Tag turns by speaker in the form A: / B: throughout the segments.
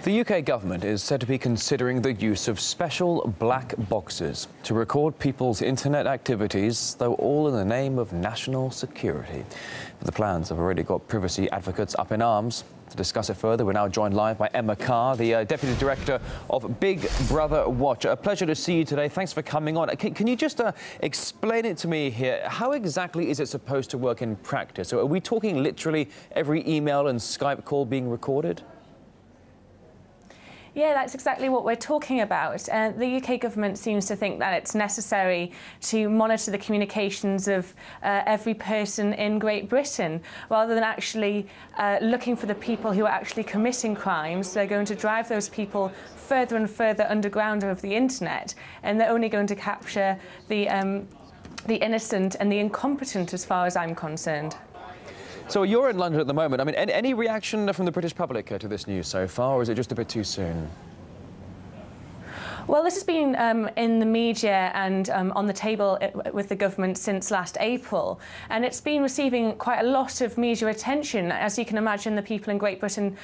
A: The UK government is said to be considering the use of special black boxes to record people's internet activities, though all in the name of national security. But the plans have already got privacy advocates up in arms. To discuss it further, we're now joined live by Emma Carr, the Deputy Director of Big Brother Watch. A pleasure to see you today. Thanks for coming on. Can you just explain it to me here? How exactly is it supposed to work in practice? So are we talking literally every email and Skype call being recorded?
B: Yeah, that's exactly what we're talking about. The UK government seems to think that it's necessary to monitor the communications of every person in Great Britain, rather than actually looking for the people who are actually committing crimes. They're going to drive those people further and further underground of the internet, and they're only going to capture the innocent and the incompetent, as far as I'm concerned.
A: So you're in London at the moment. I mean, any reaction from the British public to this news so far, or is it just a bit too soon?
B: Well, this has been in the media and on the table with the government since last April, and it's been receiving quite a lot of media attention. As you can imagine, the people in Great Britain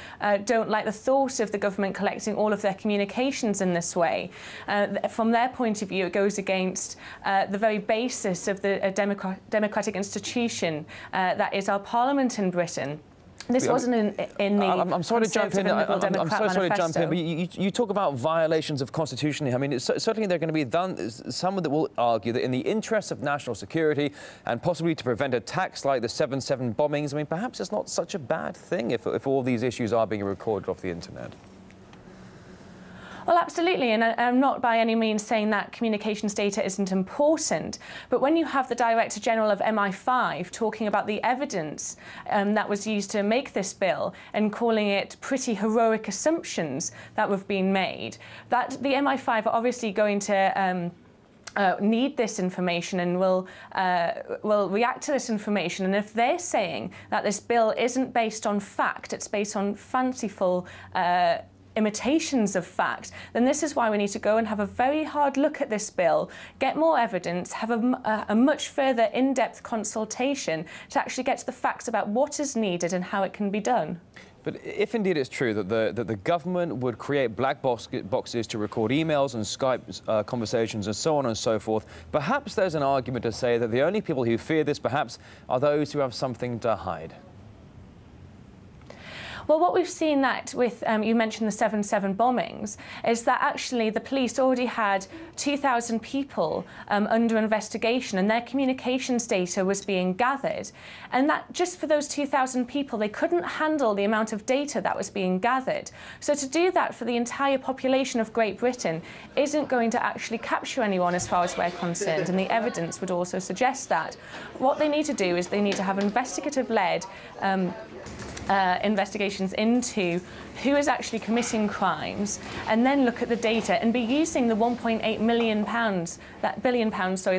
B: don't like the thought of the government collecting all of their communications in this way. From their point of view, it goes against the very basis of the democratic institution that is our Parliament in Britain. This wasn't in the
A: I'm sorry to jump in. I'm so sorry to jump in, but you talk about violations of constitution. I mean, certainly there are going to be some that will argue that in the interests of national security and possibly to prevent attacks like the 7/7 bombings, I mean, perhaps it's not such a bad thing if all these issues are being recorded off the internet.
B: Well, absolutely, and I'm not by any means saying that communications data isn't important, but when you have the Director General of MI5 talking about the evidence that was used to make this bill and calling it pretty heroic assumptions that have been made, that the MI5 are obviously going to need this information and will react to this information. And if they're saying that this bill isn't based on fact, it's based on fanciful imitations of fact, then this is why we need to go and have a very hard look at this bill, get more evidence, have a much further in-depth consultation to actually get to the facts about what is needed and how it can be done.
A: But if indeed it's true that the government would create black boxes to record emails and Skype conversations and so on and so forth, perhaps there's an argument to say that the only people who fear this perhaps are those who have something to hide.
B: Well, what we've seen that with, you mentioned the 7/7 bombings, is that actually the police already had 2,000 people under investigation, and their communications data was being gathered. And that just for those 2,000 people, they couldn't handle the amount of data that was being gathered. So to do that for the entire population of Great Britain isn't going to actually capture anyone as far as we're concerned, and the evidence would also suggest that. What they need to do is they need to have investigative-led investigations into who is actually committing crimes, and then look at the data and be using the £1.8 billion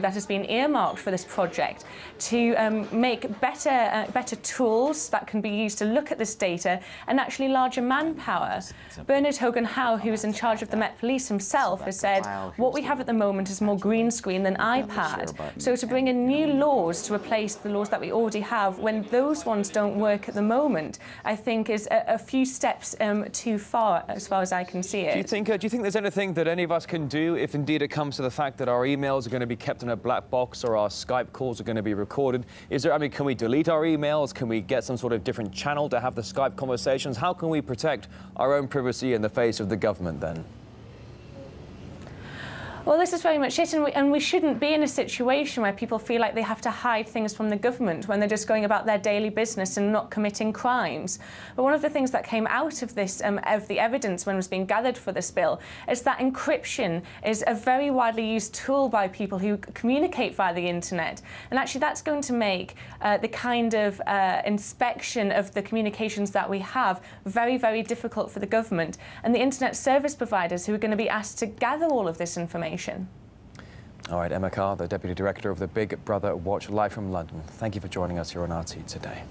B: that has been earmarked for this project to make better tools that can be used to look at this data and actually larger manpower. Bernard Hogan-Howe, who is in charge of the Met Police himself, has said what we have at the moment is more green screen than iPad. So to bring in new laws to replace the laws that we already have, when those ones don't work at the moment, I think is a few steps too far, as far as I can see it.
A: Do you think there's anything that any of us can do if indeed it comes to the fact that our emails are going to be kept in a black box or our Skype calls are going to be recorded? I mean, can we delete our emails? Can we get some sort of different channel to have the Skype conversations? How can we protect our own privacy in the face of the government then?
B: Well, this is very much it, and we shouldn't be in a situation where people feel like they have to hide things from the government when they're just going about their daily business and not committing crimes. But one of the things that came out of this, of the evidence when it was being gathered for this bill, is that encryption is a very widely used tool by people who communicate via the internet. And actually that's going to make the kind of inspection of the communications that we have very, very difficult for the government and the internet service providers who are going to be asked to gather all of this information.
A: All right, Emma Carr, the Deputy Director of the Big Brother Watch, live from London. Thank you for joining us here on RT today.